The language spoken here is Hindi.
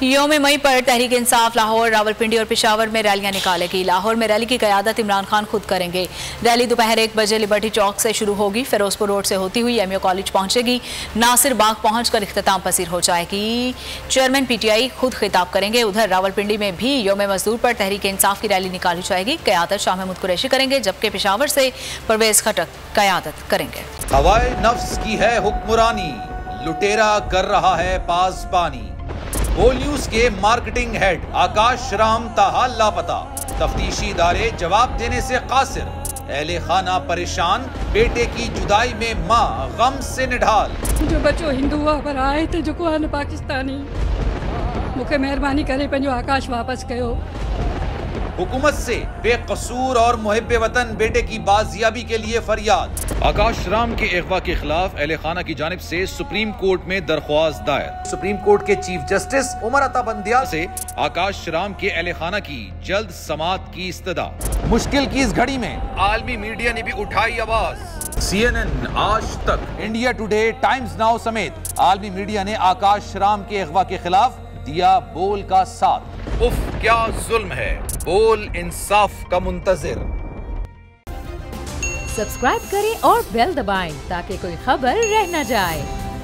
यौम मई पर तहरीक इंसाफ लाहौर, रावलपिंडी और पेशावर में रैलियां निकालेगी। लाहौर में रैली की क़यादत इमरान खान खुद करेंगे। रैली दोपहर 1 बजे लिबर्टी चौक से शुरू होगी, फिरोजपुर रोड से होती हुई एमयू कॉलेज पहुंचेगी, नासिर बाग पहुंचकर इख्तिताम पसीर हो जाएगी। चेयरमैन पीटीआई खुद खिताब करेंगे। उधर रावलपिंडी में भी यौम मजदूर पर तहरीक इंसाफ की रैली निकाली जाएगी। क़यादत शाह महमूद कुरैशी करेंगे, जबकि पेशावर से परवेज खटक क़यादत करेंगे। हवाए नफ्स की है हुक्मरानी, लुटेरा कर रहा है पासबानी। बोल न्यूज के मार्केटिंग हेड आकाश राम ताहा लापता, तफ्तीशी इदारे जवाब देने से कासिर। अहले खाना परेशान, बेटे की जुदाई में मां गम से निढाल। जो बच्चो हिंदू हुआ पर आए थे जो को पाकिस्तानी, मुझे मेहरबानी करे पंहिंजो आकाश वापस कयो। हुकूमत से बेकसूर और मुहिब्बे वतन बेटे की बाजियाबी के लिए फरियाद। आकाश राम के अगवा के खिलाफ अहले खाना की जानिब से सुप्रीम कोर्ट में दरख्वास्त दायर। सुप्रीम कोर्ट के चीफ जस्टिस उमर अता बंदियाल से आकाश राम के अहले खाना की जल्द समाअत की इस्तदा। मुश्किल की इस घड़ी में आलमी मीडिया ने भी उठाई आवाज। CNN, आज तक, इंडिया टुडे, टाइम्स नाउ समेत आलमी मीडिया ने आकाश राम के अगवा के खिलाफ दिया बोल का साथ। उफ क्या जुल्म है, बोल इंसाफ का मुंतजिर। सब्सक्राइब करें और बेल दबाएं ताकि कोई खबर रह न जाए।